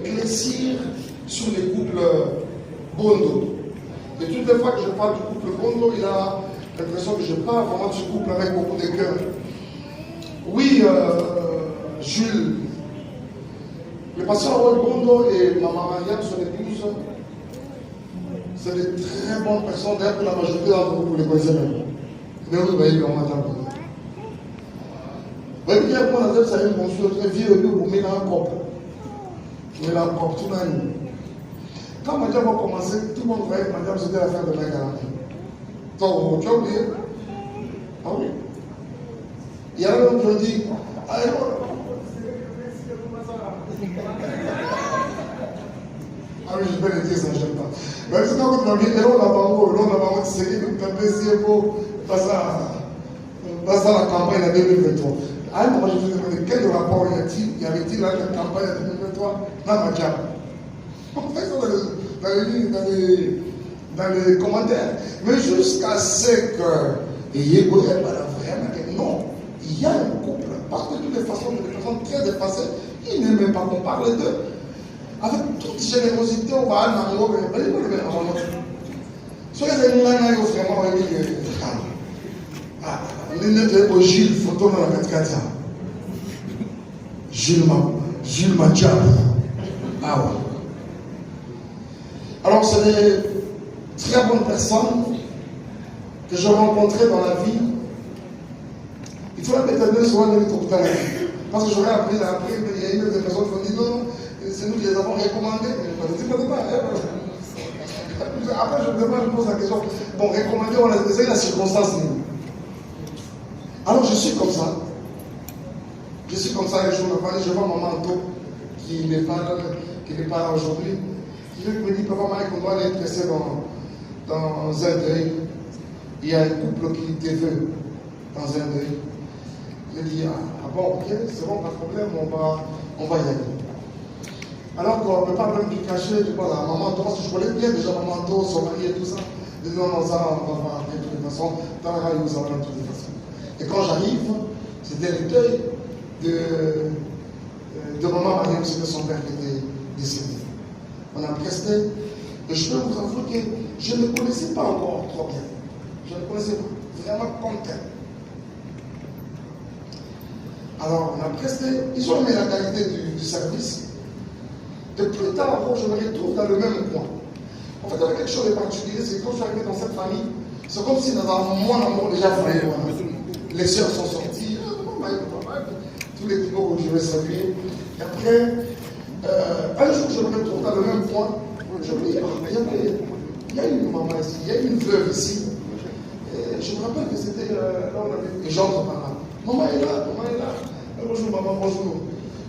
éclaircir sur les couples Bondo. Et toutes les fois que je parle du couple Bondo, il a l'impression que je parle vraiment de ce couple avec beaucoup de cœur. Oui, Jules, le pasteur Roy Bondo et Maman Mariam, son épouse, c'est des très bonnes personnes. D'ailleurs, la majorité d'entre vous les connaissez même. Mais vous voyez, on m'attend. Vous voyez, bien, pour la ça a une construction très vieille, vous mettez un cop. Vous mettez un cop, tout le monde. Quand Madame a commencé, tout le monde voyait que Madame c'était l'affaire de la garantie. Donc, tu as oublié? Ah oui. Il y a un homme qui a dit, ah non, ah oui, je vais le dire, ça, j'aime pas. Mais c'est quand on a mis, et on a pas c'est qui nous tapait si pour passer à la campagne en 2023. Ah non, je me suis demandé quel rapport y avait-il avec la campagne en 2023 dans ma job. On fait ça dans les commentaires. Mais jusqu'à ce que Yégo est pas la vraie, non, il y a un couple, parce que de toutes les façons, de façon très effacée, il n'aime même pas qu'on parle d'eux. Avec toute générosité, on va aller dans le monde. Soyez vraiment Gilles, photo dans la 24. Gilles Madjab. Ah ouais. Alors, c'est des très bonnes personnes que j'ai rencontrées dans la vie. Il faut la méthode souvent de tout à l'heure. Parce que j'aurais appris, mais il y a une des personnes qui ont dit non, c'est nous qui les avons recommandés. Je ne sais pas. Après, je me pose la question. Bon, recommander, on a essayé la circonstance. Alors, je suis comme ça. Je suis comme ça, un jour, je vois mon manteau qui n'est pas là aujourd'hui. Je me dis, papa, Mike, on doit aller presser dans un deuil. Il y a un couple qui te veut dans un deuil. Je dis, ah bon, ok, c'est bon, pas de problème, on va y aller. Alors qu'on me parle même du cachet, je vois la maman, parce que je connais bien déjà mon manteau, son mari et tout ça. Je dis, non, ça, on va voir de toutes les façons. Dans la rue, nous allons de toutes les façons. Et quand j'arrive, c'était le deuil de maman Mariam, c'était son père qui était décédé. On a presté, et je peux vous avouer que je ne connaissais pas encore trop bien. Je ne connaissais pas, vraiment content. Alors, on a presté, ils ont aimé la qualité du service. Et plus tard, je me retrouve dans le même coin. En fait, il y avait quelque chose de particulier, c'est que quand je suis arrivé dans cette famille, c'est comme si dans mon amour déjà frère. Les sœurs sont sorties, tous les people que je vais saluer. Et après, un jour, je me retrouve dans le même coin. Je me dis, il y a une maman ici, il y a une veuve ici. Et je me rappelle que c'était là où on avait des gens par là. Maman est là. Bonjour maman, bonjour.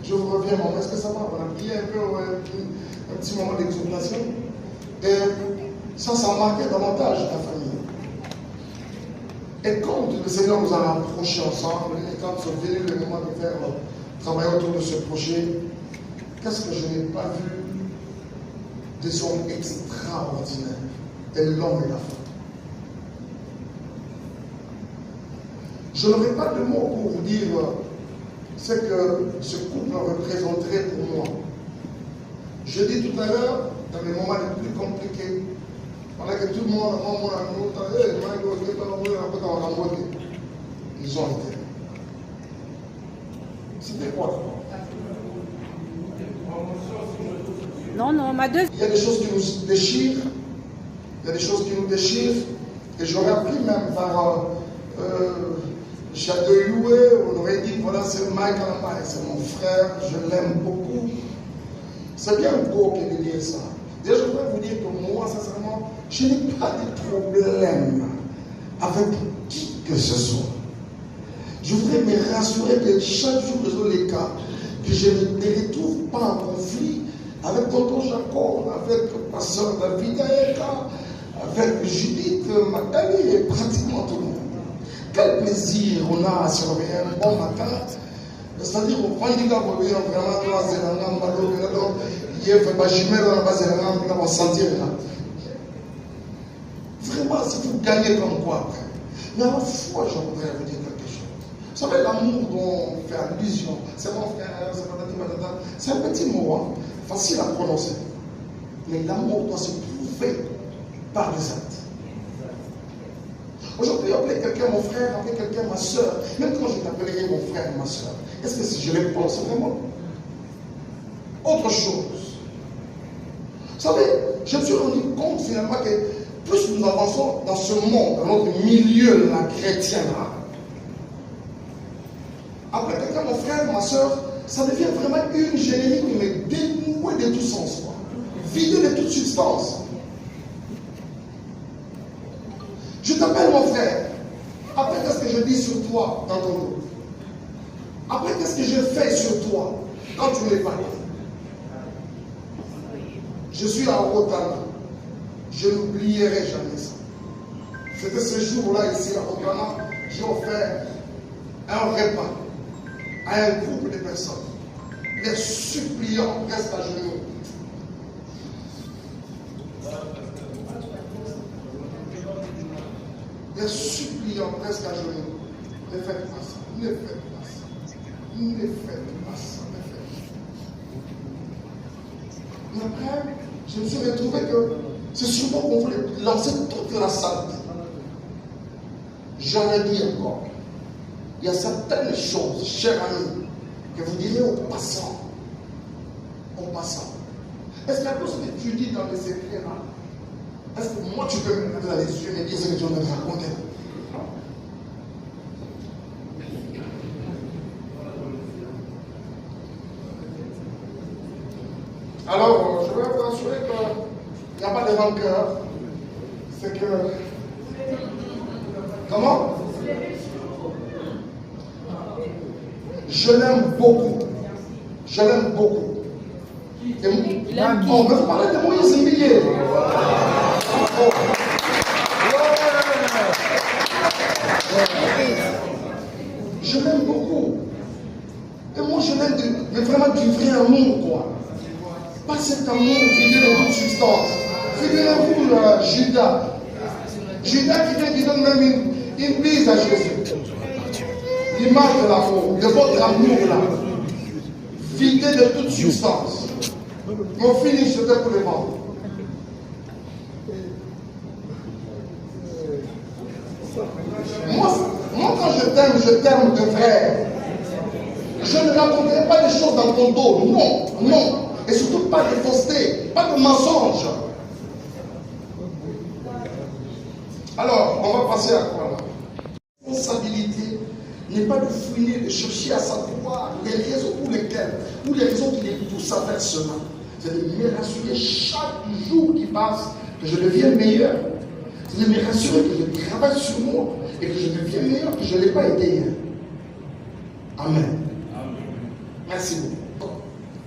Je vous reviens, maman, est-ce que ça va? On a prié un peu, un petit moment d'exaltation. Et ça a marqué davantage la famille. Et quand le Seigneur nous a rapprochés ensemble, et quand c'est venu le moment de faire travailler autour de ce projet, qu'est-ce que je n'ai pas vu des hommes extraordinaires, de l'homme et la femme. Je n'aurai pas de mots pour vous dire ce que ce couple représenterait pour moi. Je dis tout à l'heure, dans les moments les plus compliqués, pendant que tout le monde ils ont été. C'était quoi? Non, ma deuxième. Il y a des choses qui nous déchirent. Et j'aurais appris même par Château Loué, on aurait dit voilà, c'est Mike Alamaï, c'est mon frère, je l'aime beaucoup. C'est bien beau qu'il ait dit ça. Déjà, je voudrais vous dire que moi, sincèrement, je n'ai pas de problème avec qui que ce soit. Je voudrais me rassurer que chaque jour que je les cas, que je ne me retrouve pas en conflit avec tonton Jacob, avec pasteur David Aeka, avec Judith, Magali et pratiquement tout le monde. Quel plaisir on a à se réveiller un bon matin. C'est-à-dire, on prend une gars pour venir vraiment dans la zélangue, il y a fait bâchimé dans la base zélangue, on va sentir là. Vraiment, si vous gagnez comme quoi après. Mais à la fois, je voudrais vous dire quelque chose. Vous savez, l'amour dont on fait allusion, c'est mon frère, c'est un petit mot. Hein. facile à prononcer. Mais l'amour doit se prouver par les actes. Aujourd'hui, appeler quelqu'un mon frère, appeler quelqu'un ma soeur, même quand je t'appellerai mon frère, ma soeur, est-ce que je les pense vraiment? Autre chose. Vous savez, je me suis rendu compte finalement que plus nous avançons dans ce monde, dans notre milieu là, chrétien là, appeler quelqu'un mon frère, ma soeur, ça devient vraiment une générique qui me dénouée de tout sens, quoi. Vidée de toute substance. Je t'appelle mon frère. Après, qu'est-ce que je dis sur toi dans ton dos? Après, qu'est-ce que je fais sur toi quand tu n'es pas là? Je suis à Rotana. Je n'oublierai jamais ça. C'était ce jour-là ici à Rotana. J'ai offert un repas à un groupe de personnes. Les suppliants restent à genoux. Les suppliants restent à genoux. Ne faites pas ça. Ne faites pas ça. Ne faites pas ça. Ne faites pas ça. Mais après, je me suis retrouvé que c'est sûrement qu'on voulait lancer toute la salle. J'aurais dit encore, il y a certaines choses, chers amis, que vous direz aux passants. Aux passants. Est-ce qu'il y a tout ce que tu dis dans les secrets là? Est-ce que moi tu peux me mettre dans les yeux et me dire ce que tu vas me raconter? Alors, je vais vous assurer qu'il n'y a pas de rancœur. C'est que... Comment? Je l'aime beaucoup. Je l'aime beaucoup. On veut parler de Moïse Millier. Je l'aime beaucoup. Et moi, je l'aime mais vraiment du vrai amour, quoi. Pas cet amour vidé de toute substance. Figurez-vous, Judas. Judas qui donne même une bise à Jésus. L'image de l'amour, de votre amour là. Vidé de toute substance. Mon finish, c'était pour les vendre. Moi, quand je t'aime de vrai. Je ne raconterai pas des choses dans ton dos. Non, non. Et surtout pas de fausseté, pas de mensonge. Alors, on va passer à quoi là? La responsabilité n'est pas de fouiner, de chercher à savoir les raisons pour lesquelles, ou les raisons qui les poussent à faire cela. C'est de me rassurer chaque jour qui passe que je deviens meilleur. C'est de me rassurer que je travaille sur moi et que je deviens meilleur que je ne l'ai pas été hier. Amen. Merci beaucoup.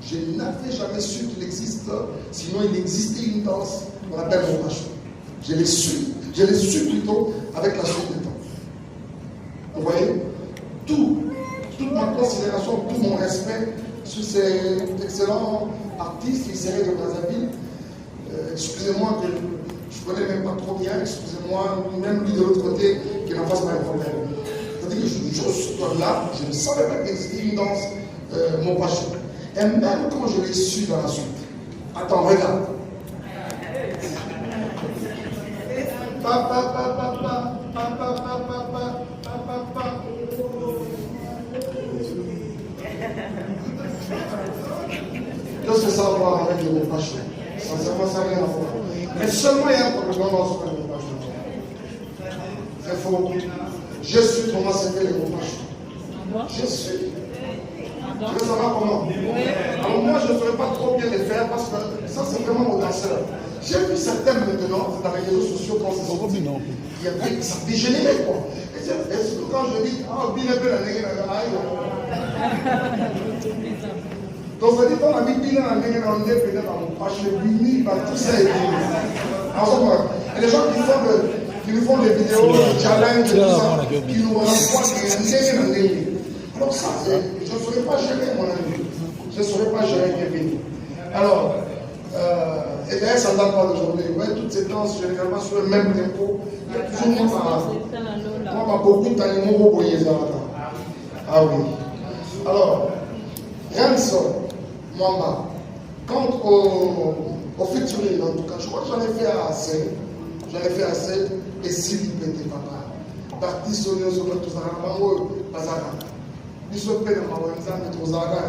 Je n'avais jamais su qu'il existe, sinon il existait une danse qu'on appelle mon machin. Je l'ai su plutôt avec la suite du temps. Vous voyez, toute ma considération, tout mon respect sur ces excellents artistes qui seraient de Brazzaville. Excusez-moi que je ne connais même pas trop bien, excusez-moi, même lui de l'autre côté, qui n'en fasse pas un problème. C'est-à-dire que je suis là, je ne savais pas qu'il existait une danse mon machin. Et même quand je l'ai su dans la suite, attends, regarde. Qu'est-ce que ça a à voir avec le passion? Sincèrement, ça n'a rien à voir. Mais seulement il y a un problème dans ce passion. C'est faux. Je suis comment c'était les passion. Je suis. Tu veux savoir comment? Alors moi, je ne saurais pas trop bien les faire parce que ça, c'est vraiment mon danseur. J'ai vu certains maintenant, c'est dans les réseaux sociaux, quand c'est sorti. Ça dégénérait, quoi. Et surtout quand je dis, bien un peu la nègre, donc ça dit qu'on a mis bien la nègre, on est peut-être en page, le tout ça est bien. Et les gens qui nous font des vidéos, challenge, tout ça, qui nous renvoient des nègres. Alors ça, je ne saurais pas gérer, mon ami. Je ne saurais pas gérer Kevin. Alors, et d'ailleurs, ça ne date pas d'aujourd'hui. Ouais, toutes ces danses, généralement, sur le même tempo. Il y a toujours moi, beaucoup d'animaux au Ah oui. Alors, Ransom, Mwamba, Quant au featuring, en tout cas, je crois que j'en ai fait assez. J'en ai fait assez. Et s'il y était papa, parti sur nous, sur notre Zaramango, Bazara. Nous sommes prêts à avoir Zara,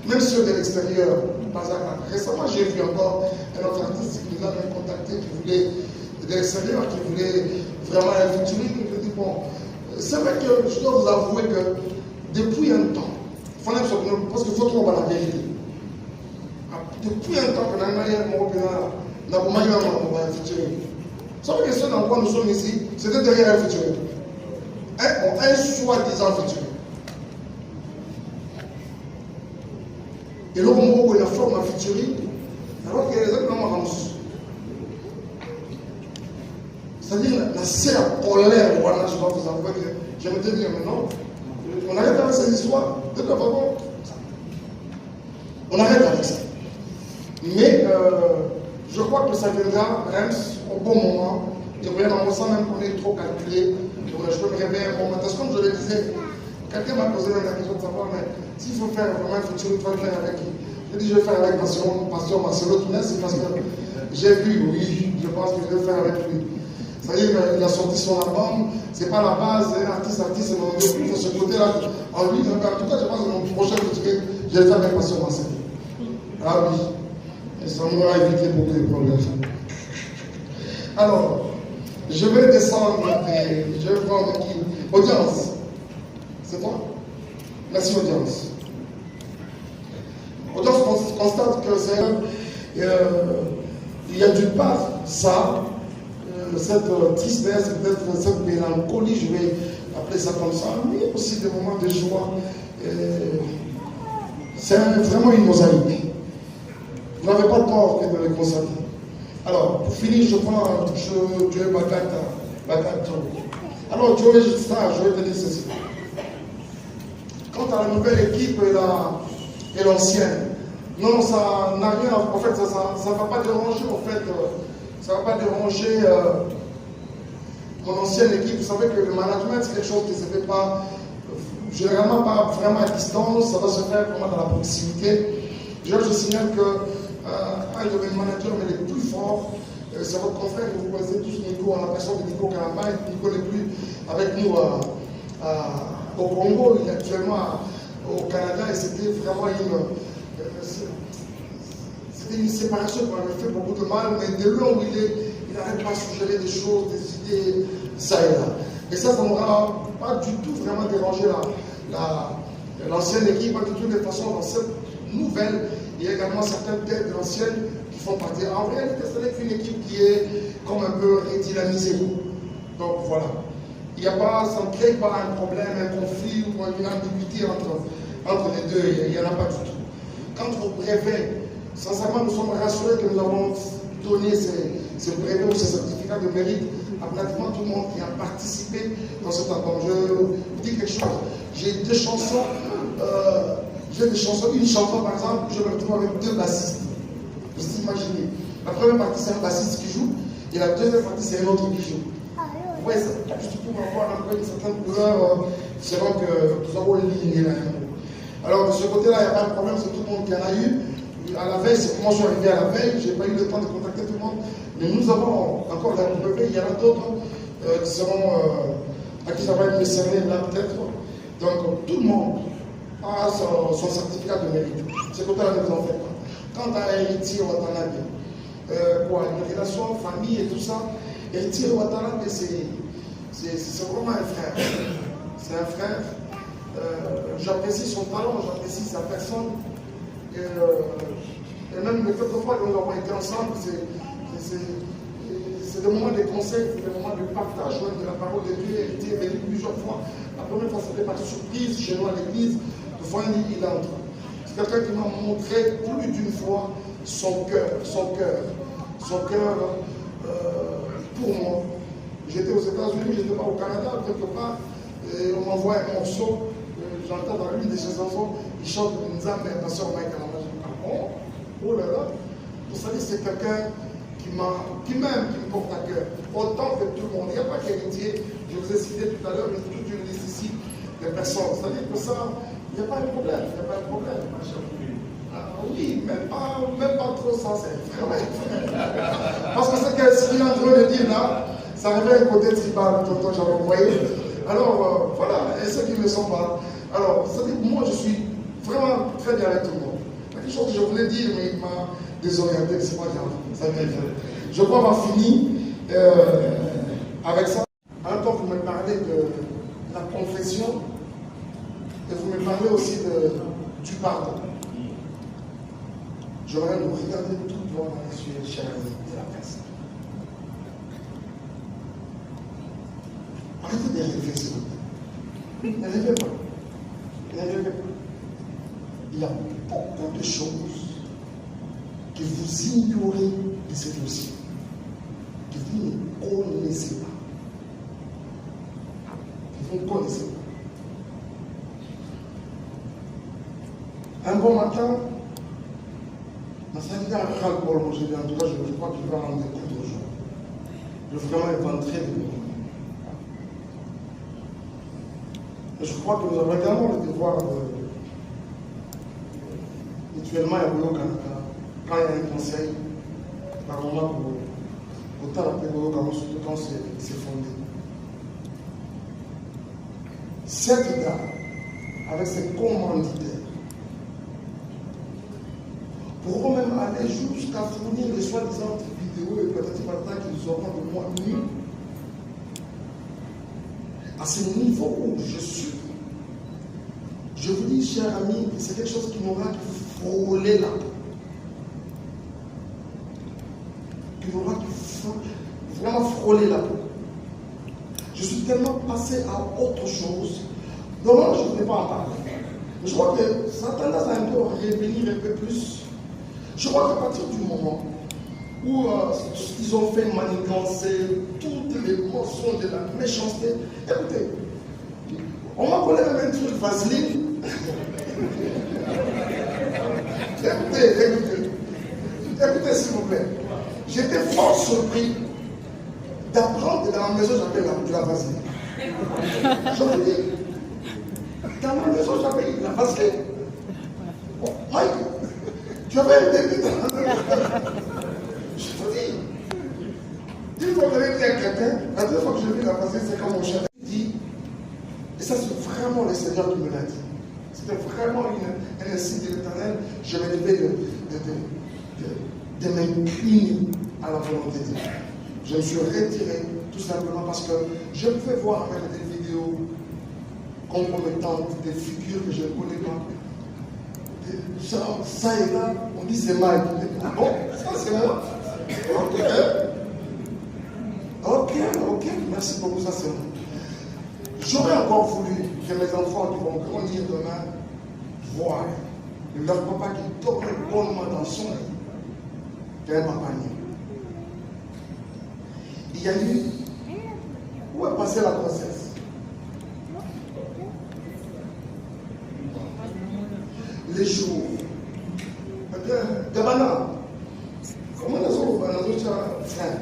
même ceux de l'extérieur, Bazara. Récemment, j'ai vu encore un autre artiste qui nous a même contacté, qui voulait, de l'extérieur, qui voulait vraiment un featuring. Je dis, bon, c'est vrai que je dois vous avouer que depuis un temps, parce qu'il faut trouver la vérité. Depuis un temps que l'Allemagne n'a pas mal un featuring. Vous savez que ceux dans quoi nous sommes ici, c'était derrière un featuring. Un soi-disant featuring. Et là, on voit la forme à featuring, alors qu'il y a les autres dans ma c'est-à-dire la serre polaire, voilà, je vais vous avouer que j'aimerais dire maintenant, on arrête avec ces histoires, de toute façon, on arrête avec ça. Mais je crois que ça viendra au bon moment. Et vous voyez, sans même qu'on est trop calculé, je peux me réveiller un moment. Parce que comme je le disais, quelqu'un m'a posé la question de savoir, mais s'il faut faire vraiment un futur, tu vas le faire avec qui? Je dis, je vais faire avec Pasteur Marcelo Tounes, c'est parce que j'ai vu, oui, je pense que je vais faire avec lui. C'est-à-dire qu'il a sorti son album, c'est pas la base, artiste, c'est mon Dieu, il faut ce côté-là. En lui, en tout cas, je pense que mon prochain futur, je vais le faire avec Pasteur Marcelo. Ah oui. Et ça m'aura évité beaucoup de problèmes. Alors, je vais descendre et je vais prendre qui? Audience. C'est toi? Merci, audience. Audience constate que c'est. Il y a d'une part ça, cette tristesse, peut-être cette mélancolie, je vais appeler ça comme ça, mais aussi des moments de joie. C'est vraiment une mosaïque. Vous n'avez pas tort de le constater. Alors, pour finir, je prends Joe Bakata. Alors, Joe est star, je vais te dire ceci. Quant à la nouvelle équipe et l'ancienne, non, ça n'a rien à... En fait, ça ne va pas déranger, en fait, ça ne va pas déranger mon ancienne équipe. Vous savez que le management, c'est quelque chose qui ne se fait pas, généralement pas vraiment à distance, ça va se faire vraiment dans la proximité. Je signale que un de mes managers, mais les plus forts, c'est votre confrère que vous connaissez tous, Nico, en la personne de Nico Karamba. Nico n'est plus avec nous au Congo, il est actuellement au Canada, et c'était vraiment une séparation qui m'avait fait beaucoup de mal, mais de là où il est, il n'arrête pas de suggérer des choses, des idées, ça et là. Et ça n'aura pas du tout vraiment dérangé l'ancienne équipe, de toutes les façons, dans cette nouvelle. Il y a également certaines têtes de l'ancienne qui font partie. En réalité, ce n'est qu'une équipe qui est comme un peu redynamisée. Donc voilà. Il n'y a pas, ça ne crée pas un problème, un conflit ou une ambiguïté entre les deux. Il n'y en a pas du tout. Quand vous brevets, sincèrement, nous sommes rassurés que nous avons donné ces brevets ou ces certificats de mérite à pratiquement tout le monde qui a participé dans cet album. Je vous dis quelque chose. J'ai des chansons. Une chanson par exemple, je me retrouve avec deux bassistes. Vous imaginez. La première partie, c'est un bassiste qui joue, et la deuxième partie, c'est un autre qui joue. Vous voyez, juste pour avoir un peu une certaine couleur, c'est vrai que nous avons ligné là. Alors de ce côté-là, il n'y a pas de problème, c'est tout le monde qui en a eu. À la veille, c'est comment je suis arrivé à la veille, je n'ai pas eu le temps de contacter tout le monde. Mais nous avons encore la brevet, il y en a d'autres qui seront, à qui ça va être décerné là peut-être. Donc tout le monde a son certificat de mérite. C'est comme ça que nous en faisons. Quant à Héritier Watanabe, une relation, famille et tout ça, Héritier Watanabe, c'est vraiment un frère. C'est un frère. J'apprécie son talent, j'apprécie sa personne. Et même quelques fois que nous avons été ensemble, c'est des moments de conseil, c'est des moments de partage de la parole de Dieu. Héritier est venu plusieurs fois. La première fois, c'était par surprise chez nous à l'église. De fois, il entre. C'est quelqu'un qui m'a montré plus d'une fois son cœur pour moi. J'étais aux États-Unis, je n'étais pas au Canada, quelque part, et on m'envoie un morceau. J'entends dans l'une de ses enfants, il chante Nzambe, ma soeur Mike Kalama. Je dis, oh là là, vous savez, c'est quelqu'un qui m'aime, qui me porte à cœur, autant que tout le monde. Il n'y a pas qu'héritier, je vous ai cité tout à l'heure, mais toute une liste ici de personnes. C'est-à-dire que ça, il n'y a pas de problème, il n'y a pas de problème. oui, même pas trop sincère, vraiment. Parce que ce qu'il est en train de dire là, ça révèle un côté tribal dont j'avais envoyé. Alors, voilà, et ceux qui ne le sont pas. Alors, ça dit que moi, je suis vraiment très bien avec tout le monde. Il y a quelque chose que je voulais dire, mais il m'a désorienté, c'est pas grave, ça vient. Je crois avoir fini avec ça. En même temps, vous me parlez de la confession et vous me parlez aussi du pardon. J'aimerais nous regarder tout droit dans les yeux, chers amis de la personne. Arrêtez de rêver, s'il vous plaît. Ne rêvez pas. Ne rêvez pas. Il y a beaucoup de choses que vous ignorez de ce dossier, que vous ne connaissez pas. Que vous ne connaissez pas. Un bon matin, ma sanitaire a pris le bol, moi j'ai dit, en tout cas, je crois que je vais rendre des coups aujourd'hui. Je vais vraiment éventrer de moi. Je crois que nous avons également le devoir mutuellement évoluer au Canada. Quand il y a un conseil, par moment, pour autant la pédagogie, surtout quand c'est fondé. Cette dame, avec ses commanditaires, pourront même aller jusqu'à fournir les soi-disant vidéos et peut-être qu'ils auront de moi nus. À ce niveau où je suis, je vous dis, chers amis, que c'est quelque chose qui m'aura frôlé la peau. Qui m'aura vraiment frôlé la peau. Je suis tellement passé à autre chose. Normalement, je ne vais pas en parler. Mais je crois que ça a tendance à un peu revenir un peu plus. Je crois qu'à partir du moment où ils ont fait manigancer toutes les mensonges de la méchanceté, écoutez, on m'a collé même un truc vaseline. Écoutez, s'il vous plaît. J'étais fort surpris d'apprendre que dans ma maison j'avais de la vaseline. Je vous dis, dans ma maison j'avais de la vaseline. Oh, Mike, tu avais un début dans la maison. Je vous dis, une fois que j'avais dit à quelqu'un, la deuxième fois que j'ai vu la vaseline, c'est quand mon chef dit, et ça c'est vraiment le Seigneur qui me l'a dit. C'était vraiment un insigne de l'Éternel. Je me devais de m'incliner à la volonté de Dieu. Je me suis retiré tout simplement parce que je pouvais voir avec des vidéos compromettantes, des figures que je ne connais pas. Ça et là, on dit c'est Mike. Ah bon, ça c'est moi. Ok, merci beaucoup, ça c'est moi. J'aurais encore voulu que mes enfants qui vont grandir demain voient leur papa qui dormait bonnement dans son lit. Qu'un papa né. Il y a eu, où est passée la grossesse? Les jours. De banane. Comment les autres freins?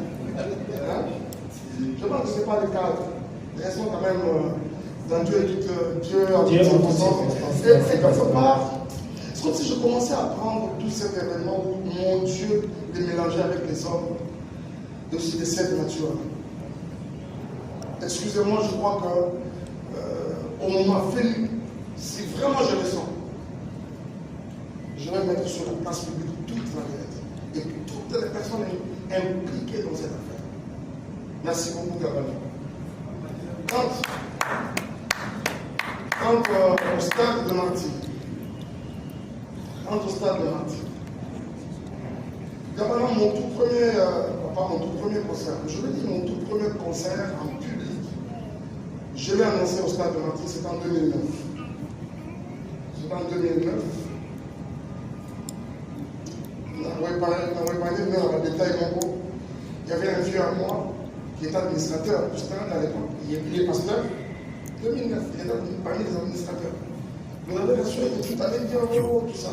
Je pense que ce n'est pas le cas. Restons quand même dans Dieu et dites que Dieu a dit c'est quelque part. C'est comme si je commençais à prendre tout cet événement où mon Dieu les mélanger avec les hommes et aussi de cette nature. Excusez-moi, je crois qu'au moment venu, si vraiment je le sens, je vais mettre sur la place publique toute la vérité et toutes les personnes impliquées dans cette affaire. Merci beaucoup, Gabriel. Quant au stade de Martyr, Gabriel, mon tout premier concert, je veux dire mon tout premier concert en public, je l'ai annoncé au stade de Martyr, c'était en 2009. C'était en 2009. On va parler dans le détail, il y avait un vieux à moi qui était administrateur du stade à l'époque. Il est pasteur. 2009, il était parmi les administrateurs. Nous avons reçu tout allait bien, tout ça.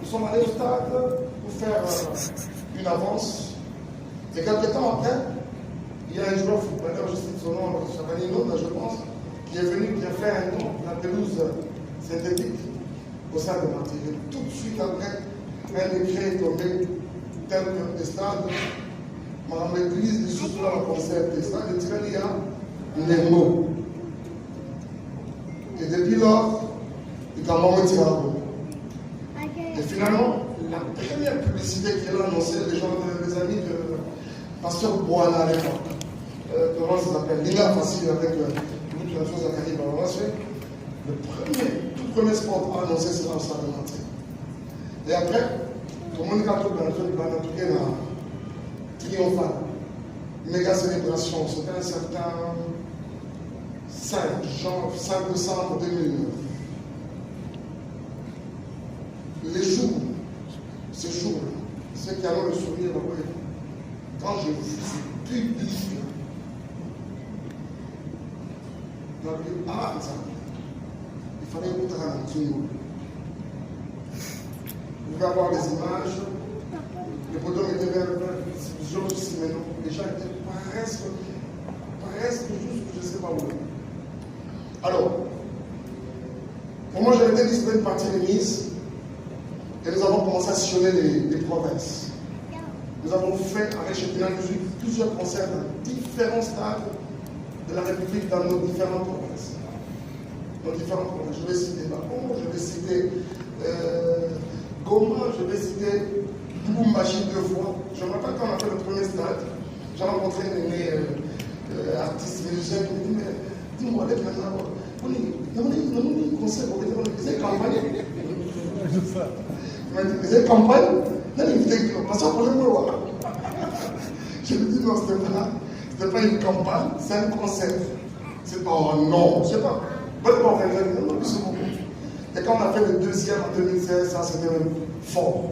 Nous sommes allés au stade pour faire une avance. Et quelques temps après, il y a un joueur footballeur, je cite son nom, je pense, qui est venu, qui a fait un nom, la pelouse synthétique au stade de Martyr. Et tout de suite après, un décret est tombé, tel que des stades, madame l'église, surtout dans le concept des stades, de tirer les mots. Et depuis lors, il a moment tiré la boue. Et finalement, la première publicité qu'il a annoncée, les amis de Pasteur Boana à l'époque, comment ça s'appelle, Lila Facile avec toute la chose à Caribe, tout premier sport à annoncer, c'est dans le stade de Martin. Et après, tout le monde a tout dans triomphal. Méga célébration, c'était un certain 5 décembre 2009. Les jours, ces jours-là, ceux qui avaient le souvenir, quand j'ai vu ce public, il fallait écouter un film. Vous pouvez avoir les images, le podium était vers plusieurs aussi maintenant. Les gens étaient presque juste, je ne sais pas où. Alors, pour moi, j'avais été disponible de partie remise et nous avons commencé à sillonner les provinces. Nous avons fait avec Chépinal plusieurs concerts dans différents stades de la République dans nos différentes provinces. Je vais citer Bacon, je vais citer Goma, je vais citer Boumbachi 2 fois. Je me rappelle quand on a fait le premier stade, j'ai rencontré une artiste musicien qui me dit, mais dis-moi, avec maintenant, on a concert, vous avez campagne. Il m'a dit, vous avez campagne? Non, il me dit, parce qu'on peut le voir. Je lui ai dit, non, c'était pas une campagne, c'est un concert. C'est pas un nom, je sais pas. Non, et quand on a fait le deuxième en 2016, ça c'était même fort.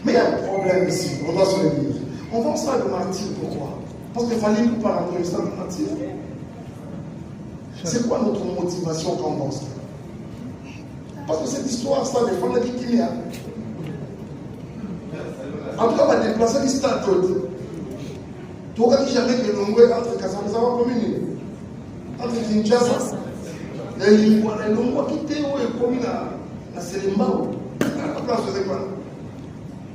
Mais il y a un problème ici, on doit se le dire. On va au stade de martyr, pourquoi? Parce qu'il fallait nous pas rentrer au stade de martyr. C'est quoi notre motivation quand on va au stade? Parce que cette histoire, ça défend la qui y a. En tout cas, on va déplacer le stade. Tu aurais dit jamais que le Longwe entre Casablanca et commune. Entre Kinshasa. Et le Longwe qui était où est commun à Selembao.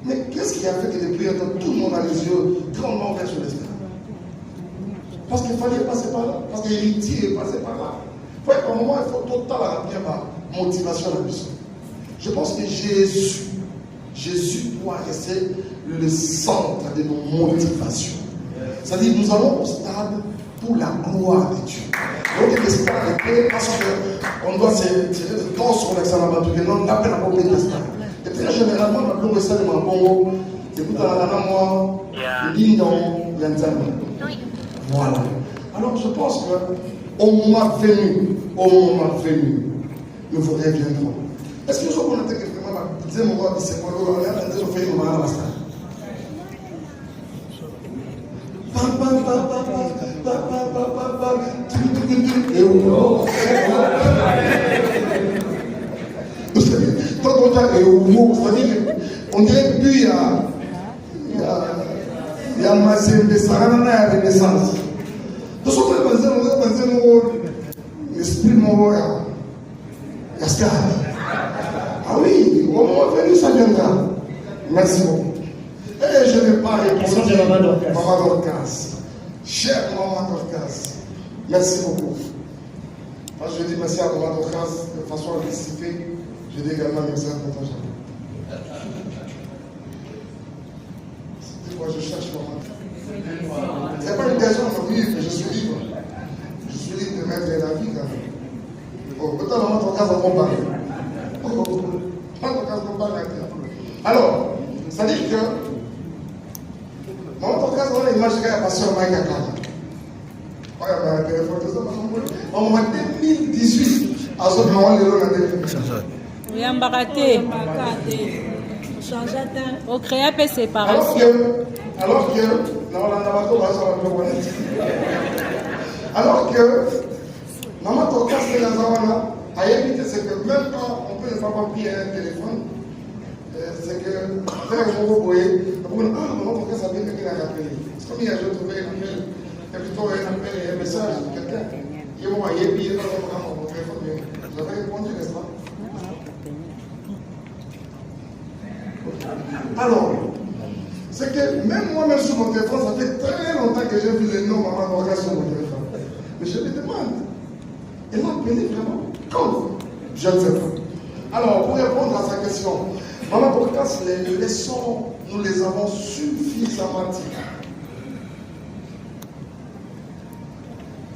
Mais qu'est-ce qui a fait que depuis longtemps, tout le monde a les yeux grandement ouverts sur les stades? Parce qu'il fallait passer par là. Parce que l'héritier est passé par là. Il faut qu'à un moment, il faut total remplir ma motivation à la mission. Je pense que Jésus doit rester le centre de nos motivations. C'est-à-dire, nous allons au stade pour la gloire de Dieu. Donc, il ne faut pas arrêter parce qu'on doit se tirer de temps sur l'examen battu. Non, on n'a pas la le stade. Et très généralement, on a le stade de Mabongo, c'est tout à la moi, Lindon, Yanzami. Voilà. Alors, je pense qu'au moment venu, nous vous reviendrons. Est-ce que nous avons noté que vraiment la deuxième fois de ces polos, on a déjà fait une manière à la salle? On dirait plus il y a Mazembe Sarana à la Renaissance. Nous sommes l'esprit mort, il y a Scar. Ah oui, au moment venu, ça viendra. Merci beaucoup. Et je n'ai pas répondu à Maman Dorcas. Chère Maman Dorcas, merci beaucoup. Quand je dis merci à Maman Dorcas de façon anticipée, je dis également merci à Tonton Jean. C'est quoi je cherche Maman? Ce n'est pas une question de vivre, mais je suis libre. Je suis libre de mettre la vie quand même. Oh, peut-être Maman Dorcas va comparer. Alors, ça dit que Maman Dorcas, on a l'image de la pasteur Mike Akala. En 2018, à ce moment-là, oui, Mbaraté. Au créa paix séparation. Alors que Maman Dorcas, c'est la Zawana. C'est que même quand on peut ne pas prier un téléphone, c'est que frère vous voyez, Maman Dorcas a bien qu'il a rappelé. C'est comme hier, je trouvais un appel, un message de quelqu'un. Il m'a envoyé, puis il m'a envoyé mon téléphone. J'avais répondu, n'est-ce pas? Alors, c'est que même moi-même sur mon téléphone, ça fait très longtemps que j'ai vu les noms Maman Morgan sur mon téléphone. Mais je me demande, elle m'a appelé vraiment quand? Je ne sais pas. Alors, pour répondre à sa question, Maman Morgan, les leçons, nous les avons suffisamment tirées.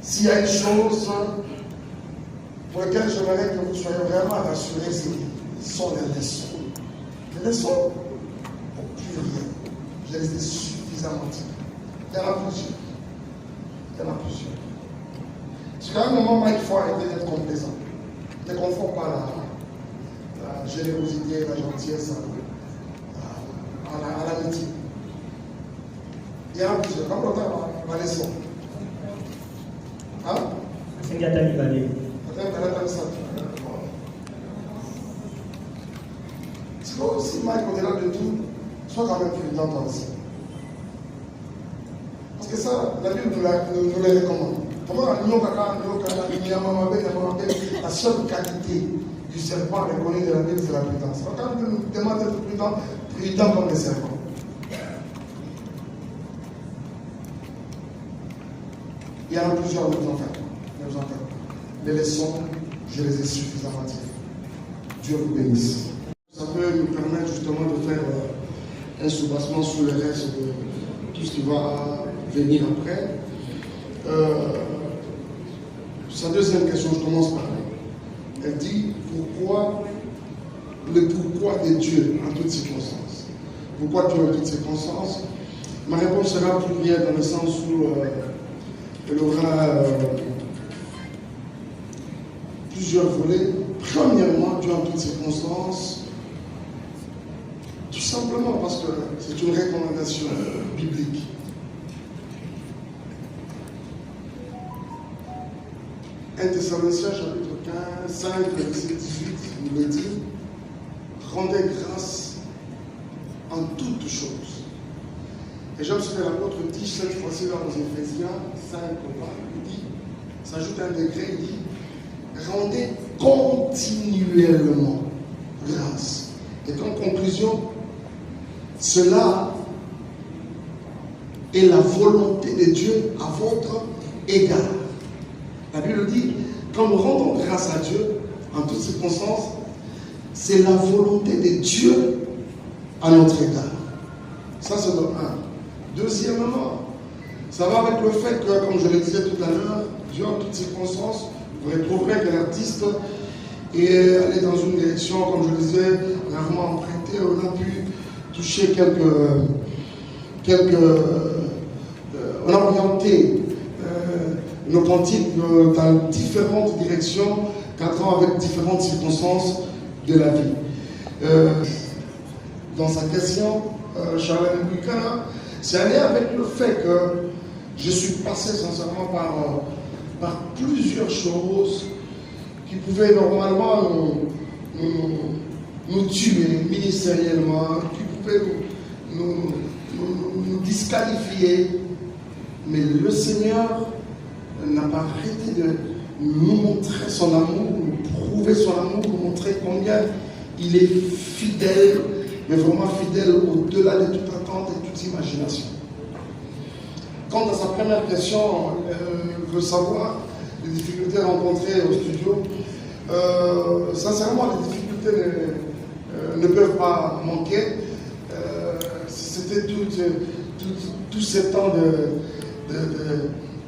S'il y a une chose pour laquelle j'aimerais que vous soyez vraiment rassurés, ce sont les leçons. Les leçons, au pluriel, je les ai suffisamment tirées. Il y en a plusieurs. Il y en a plusieurs. Sur un moment, Mike Ford était d'être complaisant. Ne confond pas la générosité, la gentillesse à l'amitié. Il y en a plusieurs. Comme l'autre, ma leçon. Hein? C'est Gata Libanais. C'est pas aussi, Mike, au-delà de tout, sois quand même prudent toi aussi. Parce que ça, la Bible nous les recommande. La seule qualité du serpent reconnue de la Bible, c'est la prudence. Quand Dieu nous demande d'être prudent comme les serpents. Il y en a plusieurs de nous en fait. Les leçons, je les ai suffisamment tirées. Dieu vous bénisse. Ça peut nous permettre justement de faire un soubassement sur le reste de tout ce qui va venir après. Sa deuxième question, je commence par là. Elle dit le pourquoi de Dieu en toutes circonstances. Pourquoi Dieu en toutes circonstances? Ma réponse sera plurielle dans le sens où elle aura plusieurs volets. Premièrement, Dieu en toutes circonstances, tout simplement parce que c'est une recommandation biblique. 1 Thessaloniciens chapitre 15, 5, verset 18, nous le dit, rendez grâce en toutes choses. Et j'aime ce que l'apôtre dit cette fois-ci dans Éphésiens 5, il dit, s'ajoute un degré, il dit, rendez continuellement grâce. Et en conclusion, cela est la volonté de Dieu à votre égard. La Bible dit, quand nous rendons grâce à Dieu, en toutes circonstances, c'est la volonté de Dieu à notre égard. Ça, c'est le 1. Deuxièmement, ça va avec le fait que, comme je le disais tout à l'heure, Dieu en toutes circonstances, vous retrouverez que l'artiste est allé dans une direction, comme je le disais, rarement emprunté, on a pu toucher on a orienté nos cantiques dans différentes directions, cadrant avec différentes circonstances de la vie. Dans sa question, Charlène Bouika, c'est allé avec le fait que je suis passé sincèrement par plusieurs choses qui pouvaient normalement nous tuer ministériellement, qui pouvaient nous disqualifier. Mais le Seigneur n'a pas arrêté de nous montrer son amour, nous prouver son amour, nous montrer combien il est fidèle, mais vraiment fidèle au-delà de toute attente et toute imagination. Quant à sa première question, elle veut savoir les difficultés rencontrées au studio. Sincèrement, les difficultés ne peuvent pas manquer. C'était tous ces temps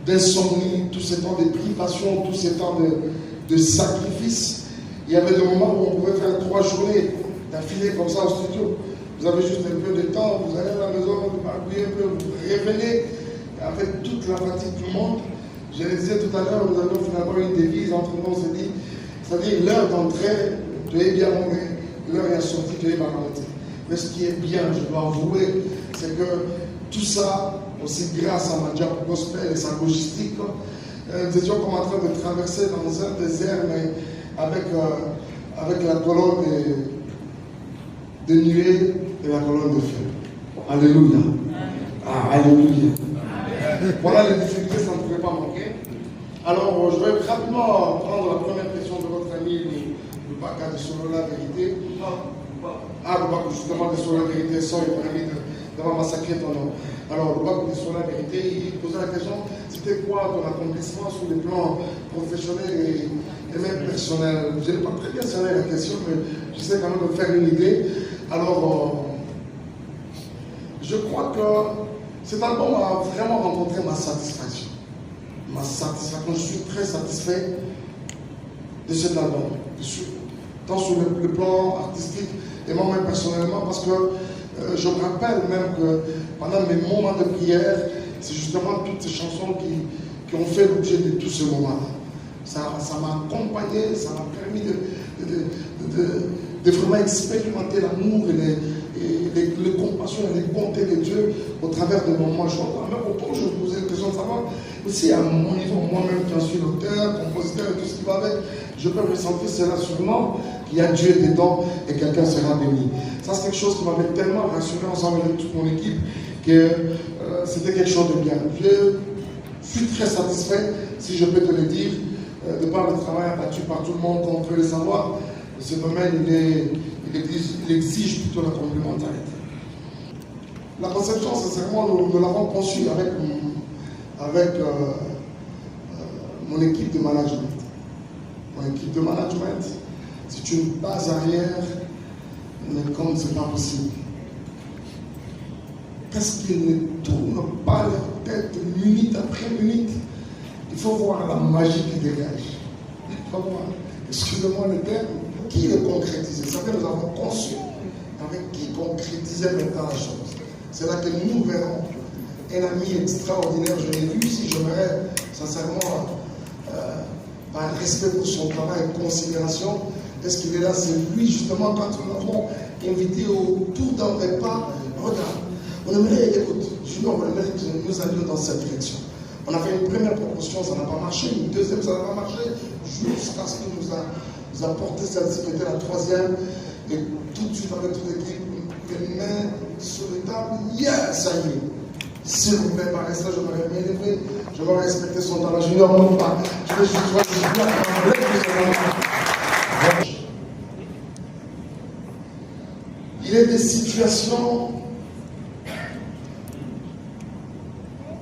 d'insomnie, tous ces temps de privation, tous ces temps de sacrifice. Il y avait des moments où on pouvait faire 3 journées d'affilée comme ça au studio. Vous avez juste un peu de temps, vous allez à la maison, vous parlez un peu, vous revenez avec toute la fatigue du monde. Je le disais tout à l'heure, nous avons finalement une devise entre nous, on s'est dit, c'est-à-dire l'heure d'entrée, tu es bien monté, l'heure est sortie, tu es bien monté. Mais ce qui est bien, je dois avouer, c'est que tout ça, aussi grâce à Madja Gospel et sa logistique, nous étions comme en train de traverser dans un désert, mais avec la colonne de nuée et la colonne de feu. Alléluia. Ah, alléluia. Voilà les difficultés, ça ne pouvait pas manquer. Alors, je vais rapidement prendre la première question de votre ami, le Baka de Solo, la vérité. Ah, le bac justement de sur la vérité, sans il permis d'avoir massacré ton nom. Alors, le bac de sur la vérité, il posait la question, c'était quoi ton accomplissement sur les plans professionnels et même personnels? Je n'ai pas très bien cerné la question, mais j'essaie quand même de faire une idée. Alors, je crois que cet album a vraiment rencontré ma satisfaction. Ma satisfaction, je suis très satisfait de cet album. Tant sur le plan artistique et moi-même personnellement, parce que je me rappelle même que pendant mes moments de prière, c'est justement toutes ces chansons qui ont fait l'objet de tout ce moment. Ça m'a accompagné, ça m'a permis de vraiment expérimenter l'amour et les compassions et les bontés de Dieu au travers de moments chantants. Même au point où je me posais la question de savoir, aussi à mon niveau, moi-même qui en suis l'auteur, compositeur et tout ce qui va avec, je peux ressentir cela sûrement, qu'il y a Dieu dedans et quelqu'un sera béni. Ça, c'est quelque chose qui m'avait tellement rassuré ensemble avec toute mon équipe que c'était quelque chose de bien. Je suis très satisfait, si je peux te le dire, de par le travail abattu par tout le monde, comme on peut le savoir. Ce domaine, il exige plutôt la complémentarité. La conception, sincèrement, nous l'avons conçue avec mon équipe de management. Mon équipe de management, c'est une base arrière, mais comme ce n'est pas possible. Parce qu'ils ne tournent pas leur tête minute après minute. Il faut voir la magie qui dégage. Il faut voir, excusez-moi le terme, qui le concrétisait. Ça fait que nous avons conçu avec qui concrétisait maintenant la chose. C'est là que nous verrons un ami extraordinaire. Je l'ai vu ici, j'aimerais sincèrement, par respect pour son travail et considération, est-ce qu'il est là? C'est lui justement quand nous l'avons invité autour d'un repas. Regarde, on aimerait, écoute, Junior, on aimerait que nous allions dans cette direction. On a fait une première proposition, ça n'a pas marché, une deuxième, ça n'a pas marché, jusqu'à ce qu'il nous a porté celle-ci qui était la troisième, et tout de suite avec toute l'équipe, les mains sur les tables, ça y est. S'il vous plaît, par ça, je m'aurais bien élevé, je m'aurais respecté son talent. Junior, non pas. Je vais juste voir il y a des situations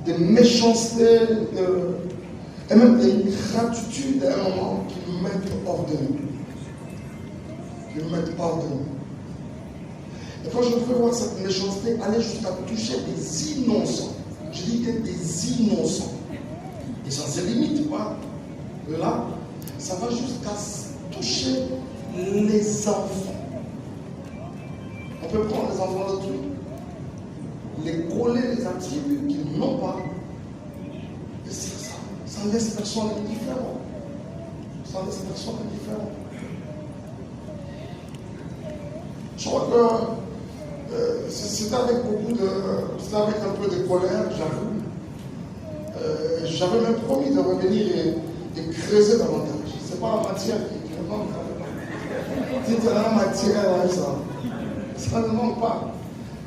de méchanceté et même des gratitudes à un moment qui nous mettent hors de nous. Qui nous mettent hors de nous. Et quand je peux voir cette méchanceté aller jusqu'à toucher des innocents, je dis des innocents, et ça se limite pas. Là, ça va jusqu'à toucher les enfants. On peut prendre les enfants d'autrui, les coller, les attributs qu'ils n'ont pas. Et ça laisse personne indifférent. Ça laisse personne indifférent. Je crois que c'était avec c'était avec un peu de colère, j'avoue. J'avais même promis de revenir et creuser davantage. Ce n'est pas la matière qui me manque. Si c'est la matière, ça ne manque pas.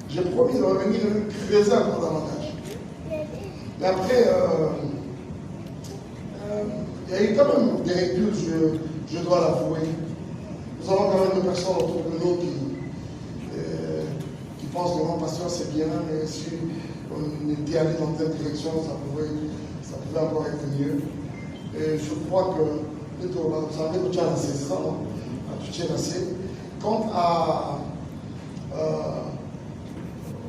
J'ai promis de revenir et creuser encore davantage. Mais après, il y a eu quand même des reculs, je dois l'avouer. Nous avons quand même des personnes autour de nous qui pensent que mon pasteur c'est bien, mais si on était allé dans telle direction, ça pouvait encore être mieux. Et je crois que, vous savez que tu as assez ça, non? Tu tiens assez. Quant